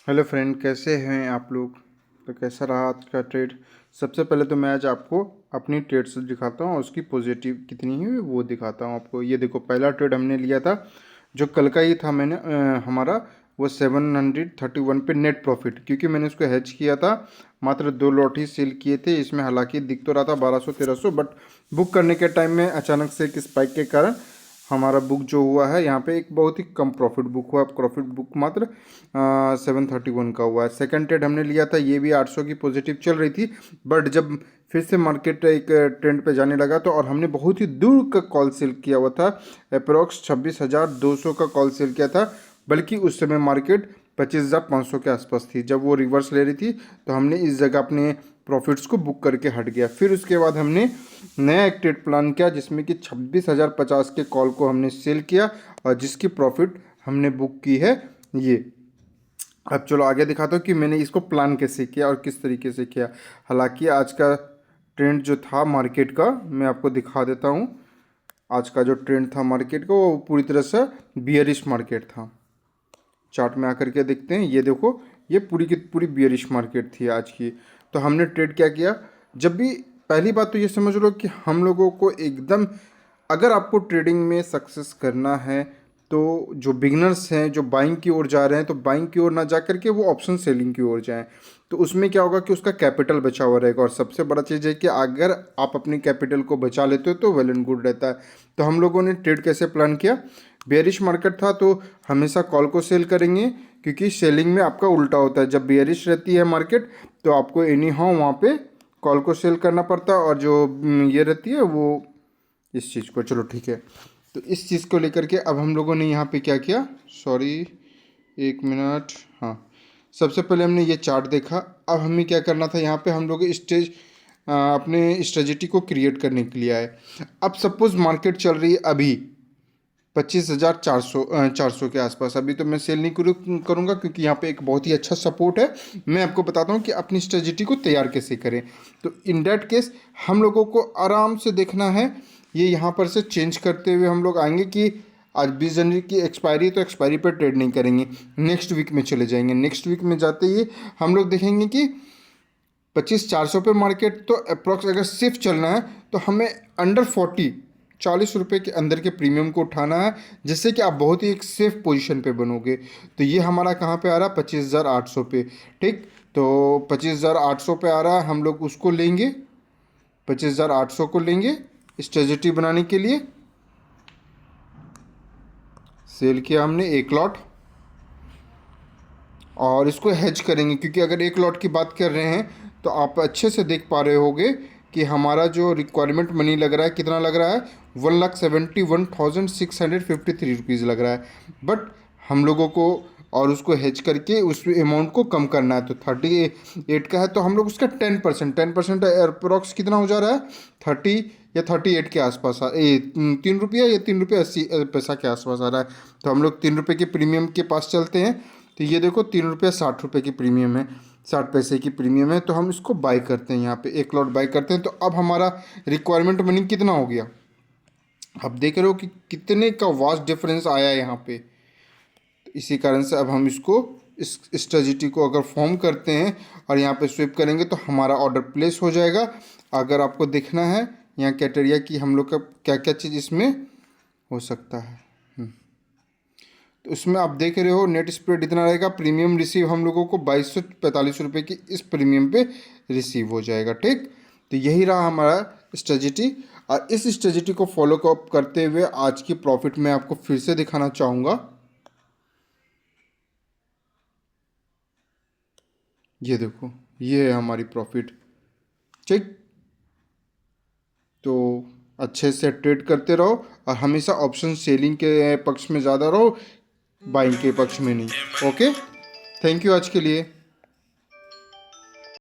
Hello friend, कैसे हैं आप लोग। तो कैसा रहा आज का ट्रेड। सबसे पहले तो मैं आज आपको अपनी ट्रेड से दिखाता हूँ और उसकी पॉजिटिव कितनी हुई वो दिखाता हूँ आपको। ये देखो, पहला ट्रेड हमने लिया था जो कल का ही था। मैंने हमारा वो 731 पे नेट प्रॉफिट, क्योंकि मैंने उसको हेज किया था। मात्र 2 लॉट ही सेल किए थे इसमें। हालांकि दिख तो रहा था 1200-1300, बट बुक करने के टाइम में अचानक से एक स्पाइक के कारण हमारा बुक जो हुआ है यहाँ पे एक बहुत ही कम प्रॉफिट बुक हुआ। प्रॉफिट बुक मात्र 731 का हुआ है। सेकंड ट्रेड हमने लिया था, ये भी 800 की पॉजिटिव चल रही थी, बट जब फिर से मार्केट एक ट्रेंड पे जाने लगा तो और हमने बहुत ही दूर का कॉल सेल किया हुआ था। अप्रोक्स 26,200 का कॉल सेल किया था, बल्कि उस समय मार्केट 25,500 के आसपास थी। जब वो रिवर्स ले रही थी तो हमने इस जगह अपने प्रॉफिट्स को बुक करके हट गया। फिर उसके बाद हमने नया एक ट्रेड प्लान किया जिसमें कि 26,050 के कॉल को हमने सेल किया और जिसकी प्रॉफिट हमने बुक की है ये। अब चलो आगे दिखाता हूँ कि मैंने इसको प्लान कैसे किया और किस तरीके से किया। हालांकि आज का ट्रेंड जो था मार्केट का, मैं आपको दिखा देता हूँ। आज का जो ट्रेंड था मार्केट का वो पूरी तरह से बियरिश मार्केट था। चार्ट में आकर के देखते हैं, ये देखो, ये पूरी की पूरी बियरिश मार्केट थी आज की। तो हमने ट्रेड क्या किया, जब भी पहली बात तो ये समझ लो कि हम लोगों को एकदम, अगर आपको ट्रेडिंग में सक्सेस करना है तो जो बिगनर्स हैं जो बाइंग की ओर जा रहे हैं तो बाइंग की ओर ना जा करके वो ऑप्शन सेलिंग की ओर जाएं। तो उसमें क्या होगा कि उसका कैपिटल बचा हुआ रहेगा। और सबसे बड़ा चीज़ है कि अगर आप अपनी कैपिटल को बचा लेते हो तो वेल एंड गुड रहता है। तो हम लोगों ने ट्रेड कैसे प्लान किया, बेयरिश मार्केट था तो हमेशा कॉल को सेल करेंगे, क्योंकि सेलिंग में आपका उल्टा होता है। जब बेयरिश रहती है मार्केट तो आपको एनी हाउ वहाँ पे कॉल को सेल करना पड़ता है, और जो ये रहती है वो इस चीज़ को, चलो ठीक है। तो इस चीज़ को लेकर के अब हम लोगों ने यहाँ पे क्या किया, सॉरी 1 मिनट, हाँ, सबसे पहले हमने ये चार्ट देखा। अब हमें क्या करना था, यहाँ पे हम लोग अपने स्ट्रेटजी को क्रिएट करने के लिए आए। अब सपोज मार्केट चल रही है अभी 25,400 के आसपास। अभी तो मैं सेल नहीं करूँगा क्योंकि यहाँ पे एक बहुत ही अच्छा सपोर्ट है। मैं आपको बताता हूँ कि अपनी स्ट्रेटजी को तैयार कैसे करें। तो इन डैट केस हम लोगों को आराम से देखना है। ये यहाँ पर से चेंज करते हुए हम लोग आएंगे कि आज 20 जनवरी की एक्सपायरी, तो एक्सपायरी पर ट्रेड नहीं करेंगे, नेक्स्ट वीक में चले जाएंगे। नेक्स्ट वीक में जाते ही हम लोग देखेंगे कि 25,400 पे मार्केट, तो अप्रॉक्स अगर सिर्फ चलना है तो हमें अंडर 40 के अंदर के प्रीमियम को उठाना है, जिससे कि आप बहुत ही एक सेफ पोजीशन पे बनोगे। तो ये हमारा कहाँ पे आ रहा है, 25,800 पे। ठीक, तो 25,800 पे आ रहा है, हम लोग उसको लेंगे, 25,800 को लेंगे स्ट्रेटजी बनाने के लिए। सेल किया हमने 1 लॉट और इसको हेज करेंगे, क्योंकि अगर 1 लॉट की बात कर रहे हैं तो आप अच्छे से देख पा रहे होगे कि हमारा जो रिक्वायरमेंट मनी लग रहा है कितना लग रहा है, 1,71,653 रुपीज़ लग रहा है। बट हम लोगों को और उसको हेज करके उस अमाउंट को कम करना है। तो 38 का है तो हम लोग उसका 10% अप्रॉक्स कितना हो जा रहा है, 30 या 38 के आसपास 3 रुपया या 3 रुपये 80 पैसा के आसपास आ रहा है। तो हम लोग 3 रुपये के प्रीमियम के पास चलते हैं। तो ये देखो 3 रुपया 60 रुपये की प्रीमियम है, 60 पैसे की प्रीमियम है। तो हम इसको बाय करते हैं, यहाँ पे 1 लॉट बाय करते हैं। तो अब हमारा रिक्वायरमेंट मनी कितना हो गया, अब देख रहे हो कि कितने का वास्ट डिफरेंस आया है यहाँ पे। तो इसी कारण से अब हम इसको, इस स्ट्रेटजी को अगर फॉर्म करते हैं और यहाँ पे स्विप करेंगे तो हमारा ऑर्डर प्लेस हो जाएगा। अगर आपको देखना है यहाँ कैटेरिया की हम लोग का क्या क्या चीज़ इसमें हो सकता है, तो उसमें आप देख रहे हो नेट स्प्रेड इतना रहेगा। प्रीमियम रिसीव हम लोगों को 2245 रुपये की इस प्रीमियम पे रिसीव हो जाएगा। ठीक, तो यही रहा हमारा स्ट्रेटजी। और इस स्ट्रेटजी को फॉलो अप करते हुए आज की प्रॉफिट मैं आपको फिर से दिखाना चाहूँगा। ये देखो, ये है हमारी प्रॉफिट। ठीक, तो अच्छे से ट्रेड करते रहो और हमेशा ऑप्शन सेलिंग के पक्ष में ज़्यादा रहो, बाइंग के पक्ष में नहीं। ओके, थैंक यू आज के लिए।